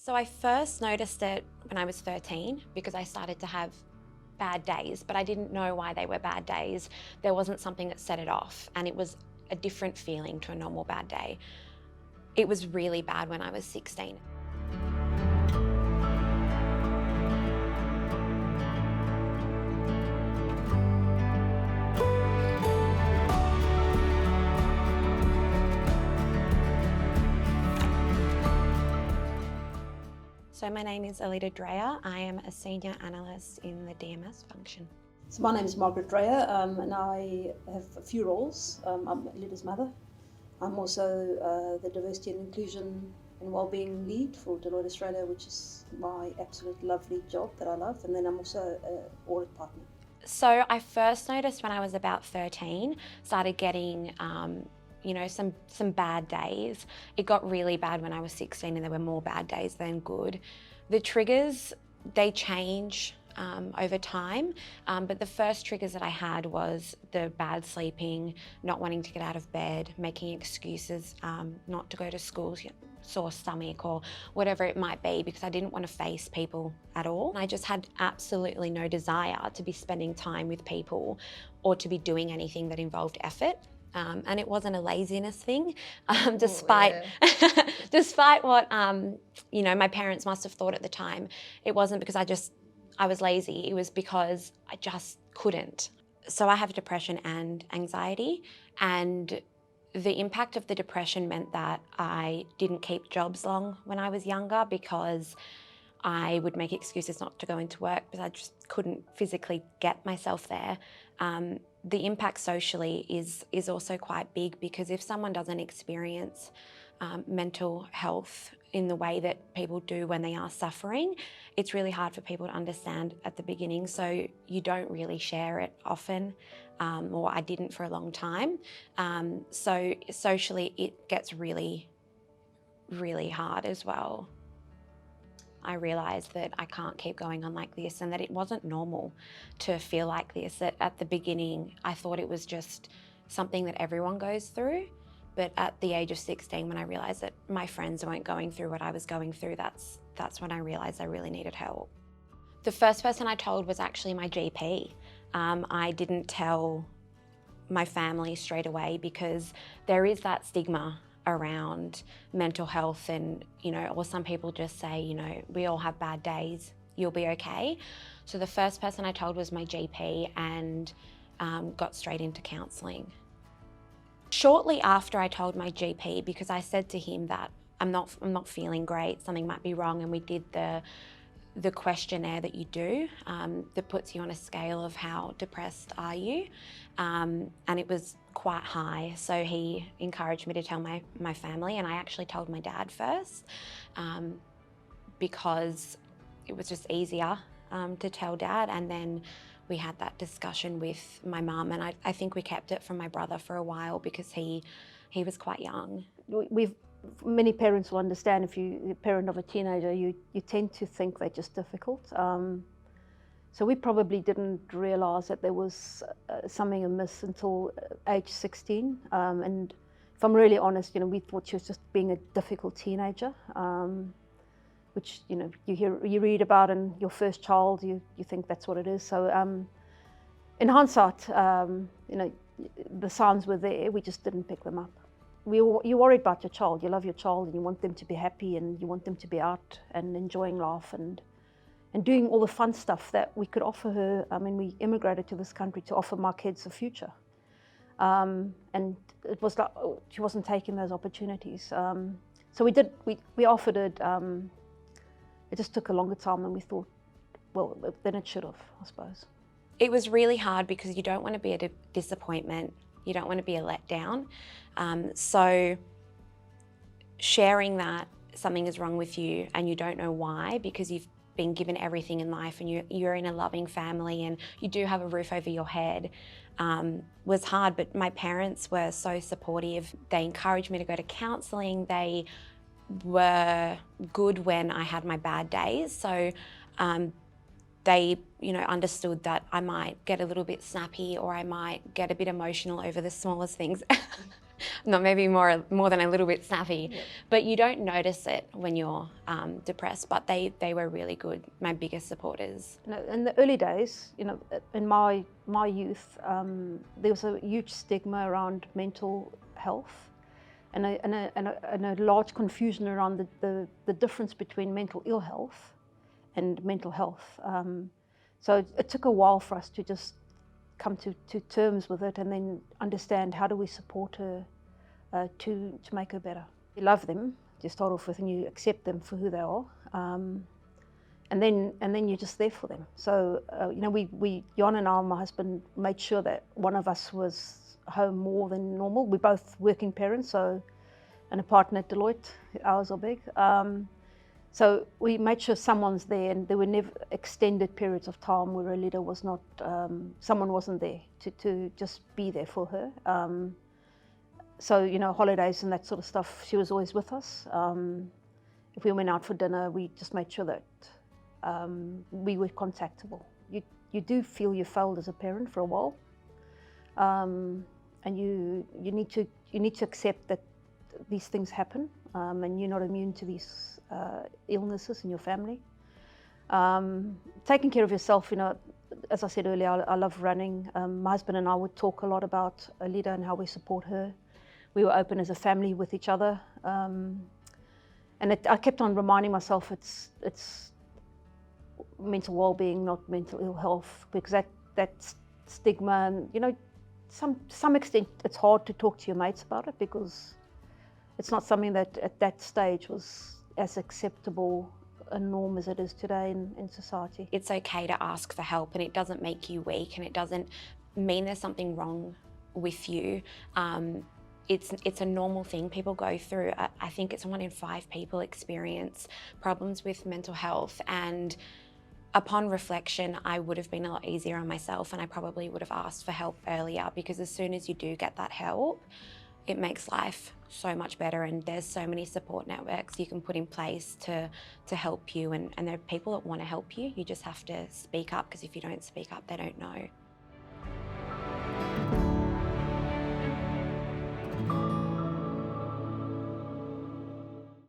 So I first noticed it when I was 13 because I started to have bad days, but I didn't know why they were bad days. There wasn't something that set it off, and it was a different feeling to a normal bad day. It was really bad when I was 16. So my name is Alida Dreyer. I am a senior analyst in the DMS function. So my name is Margaret Dreyer, and I have a few roles. I'm Alida's mother. I'm also the Diversity and Inclusion and Wellbeing lead for Deloitte Australia, which is my absolute lovely job that I love. And then I'm also an audit partner. So I first noticed when I was about 13, started getting some bad days. It got really bad when I was 16 and there were more bad days than good. The triggers, they change over time, but the first triggers that I had was the bad sleeping, not wanting to get out of bed, making excuses not to go to school, sore stomach or whatever it might be, because I didn't want to face people at all. I just had absolutely no desire to be spending time with people or to be doing anything that involved effort. And it wasn't a laziness thing, despite what my parents must have thought at the time. It wasn't because I was lazy. It was because I just couldn't. So I have depression and anxiety, and the impact of the depression meant that I didn't keep jobs long when I was younger because I would make excuses not to go into work because I just couldn't physically get myself there. The impact socially is also quite big, because if someone doesn't experience mental health in the way that people do when they are suffering, it's really hard for people to understand at the beginning. So you don't really share it often, or I didn't for a long time. So socially it gets really, really hard as well. I realised that I can't keep going on like this, and that it wasn't normal to feel like this. That at the beginning, I thought it was just something that everyone goes through. But at the age of 16, when I realised that my friends weren't going through what I was going through, that's when I realised I really needed help. The first person I told was actually my GP. I didn't tell my family straight away because there is that stigma around mental health, and or some people just say, we all have bad days, you'll be okay. So the first person I told was my GP, and got straight into counselling. Shortly after I told my GP, because I said to him that I'm not feeling great, something might be wrong, and we did the questionnaire that you do that puts you on a scale of how depressed are you, and it was quite high. So he encouraged me to tell my family, and I actually told my dad first because it was just easier to tell Dad, and then we had that discussion with my mum, and I think we kept it from my brother for a while because he was quite young. Many parents will understand, if you're the parent of a teenager, you tend to think they're just difficult. So we probably didn't realise that there was something amiss until age 16. And if I'm really honest, we thought she was just being a difficult teenager, which you read about in your first child, you think that's what it is. So in hindsight, the signs were there, we just didn't pick them up. You're worried about your child, you love your child, and you want them to be happy, and you want them to be out and enjoying life and doing all the fun stuff that we could offer her. I mean, we immigrated to this country to offer my kids a future. And it was like she wasn't taking those opportunities. So we offered it. It just took a longer time than we thought, than it should have, I suppose. It was really hard because you don't want to be a disappointment. You don't want to be a letdown. So sharing that something is wrong with you and you don't know why, because you've been given everything in life and you're in a loving family and you do have a roof over your head, was hard. But my parents were so supportive. They encouraged me to go to counselling. They were good when I had my bad days. So they understood that I might get a little bit snappy or I might get a bit emotional over the smallest things. not maybe more than a little bit snappy, Yep. but you don't notice it when you're depressed. But they were really good, my biggest supporters. You know, in the early days, you know, in my youth, there was a huge stigma around mental health, and a large confusion around the difference between mental ill health and mental health. So it took a while for us to just come to terms with it, and then understand how do we support her to make her better. You love them to start off with, and you accept them for who they are. And then you're just there for them. So, you know, we Jan and I, my husband, made sure that one of us was home more than normal. We're both working parents, so, and a partner at Deloitte, ours are big. So we made sure someone's there, and there were never extended periods of time where Alida was not, someone wasn't there to just be there for her. So, you know, holidays and that sort of stuff, she was always with us. If we went out for dinner, we just made sure that we were contactable. You do feel you failed as a parent for a while, and you need to accept that these things happen, and you're not immune to these illnesses in your family. Taking care of yourself, you know, as I said earlier, I love running. My husband and I would talk a lot about Alida and how we support her. We were open as a family with each other, and I kept on reminding myself it's mental well-being, not mental ill health, because that stigma, and you know, some extent it's hard to talk to your mates about it, because it's not something that at that stage was as acceptable a norm as it is today in society. It's okay to ask for help, and it doesn't make you weak, and it doesn't mean there's something wrong with you. It's a normal thing people go through. I think it's 1 in 5 people experience problems with mental health, and upon reflection, I would have been a lot easier on myself, and I probably would have asked for help earlier, because as soon as you do get that help, it makes life so much better, and there's so many support networks you can put in place to help you, and there are people that want to help you. You just have to speak up, because if you don't speak up, they don't know.